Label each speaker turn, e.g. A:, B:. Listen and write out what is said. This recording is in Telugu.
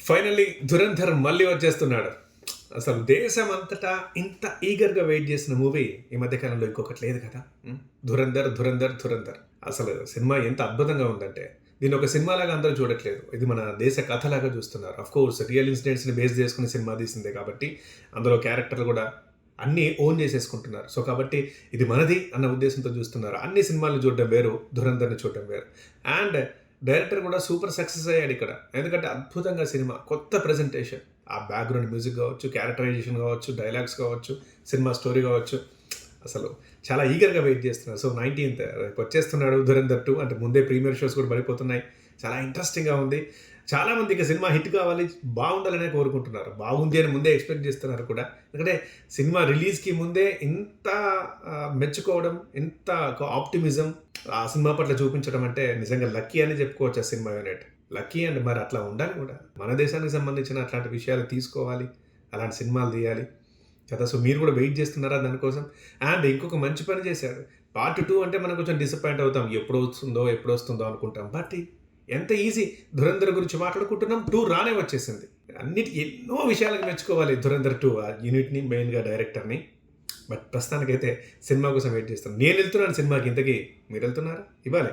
A: ఫైనల్లీ ధురంధర్ మళ్ళీ వచ్చేస్తున్నాడు. అసలు దేశం అంతటా ఇంత ఈగర్గా వెయిట్ చేసిన మూవీ ఈ మధ్యకాలంలో ఇంకొకటి లేదు కదా. ధురంధర్ ధురంధర్ ధురంధర్. అసలు సినిమా ఎంత అద్భుతంగా ఉందంటే దీన్ని ఒక సినిమాలాగా అందరూ చూడట్లేదు. ఇది మన దేశ కథలాగా చూస్తున్నారు. అఫ్ కోర్స్ రియల్ ఇన్సిడెంట్స్ని బేస్ చేసుకుని సినిమా తీసిందే కాబట్టి అందులో క్యారెక్టర్లు కూడా అన్నీ ఓన్ చేసేసుకుంటున్నారు. సో కాబట్టి ఇది మనది అన్న ఉద్దేశంతో చూస్తున్నారు. అన్ని సినిమాలు చూడడం వేరు, ధురంధర్ని చూడడం వేరు. అండ్ డైరెక్టర్ కూడా సూపర్ సక్సెస్ అయ్యాడు ఇక్కడ. ఎందుకంటే అద్భుతంగా సినిమా, కొత్త ప్రజెంటేషన్, ఆ బ్యాక్గ్రౌండ్ మ్యూజిక్ కావచ్చు, క్యారెక్టరైజేషన్ కావచ్చు, డైలాగ్స్ కావచ్చు, సినిమా స్టోరీ కావచ్చు. అసలు చాలా ఈగర్గా వెయిట్ చేస్తున్నారు. సో 19th రేపు వచ్చేస్తున్నాడు ధురంధర్ 2. అంటే ముందే ప్రీమియర్ షోస్ కూడా పడిపోతున్నాయి. చాలా ఇంట్రెస్టింగ్గా ఉంది. చాలామంది ఇక సినిమా హిట్ కావాలి, బాగుండాలనే కోరుకుంటున్నారు. బాగుంది అని ముందే ఎక్స్పెక్ట్ చేస్తున్నారు కూడా. ఎందుకంటే సినిమా రిలీజ్కి ముందే ఇంత మెచ్చుకోవడం, ఇంత ఆప్టిమిజం ఆ సినిమా పట్ల చూపించడం అంటే నిజంగా లక్కీ అని చెప్పుకోవచ్చు ఆ సినిమా యూనిట్. లక్కీ అండ్ మరి అట్లా ఉండాలి కూడా. మన దేశానికి సంబంధించిన అట్లాంటి విషయాలు తీసుకోవాలి, అలాంటి సినిమాలు తీయాలి కదా. సో మీరు కూడా వెయిట్ చేస్తున్నారా దానికోసం? అండ్ ఇంకొక మంచి పని చేశాడు. పార్ట్ 2 అంటే మనం కొంచెం డిసప్పాయింట్ అవుతాం, ఎప్పుడు వస్తుందో అనుకుంటాం. బట్ ఎంత ఈజీ, ధురంధర్ గురించి మాట్లాడుకుంటున్నాం, 2 రానే వచ్చేసింది. ఎన్నో విషయాలకు మెచ్చుకోవాలి ధురంధర్ 2 ఆ యూనిట్ని, మెయిన్గా డైరెక్టర్ని. బట్ ప్రస్తుతానికైతే సినిమా కోసం వెయిట్ చేస్తాను. నేను వెళ్తున్నాను సినిమాకి. ఇంతకీ మీరు వెళ్తున్నారా? ఇవ్వాలి.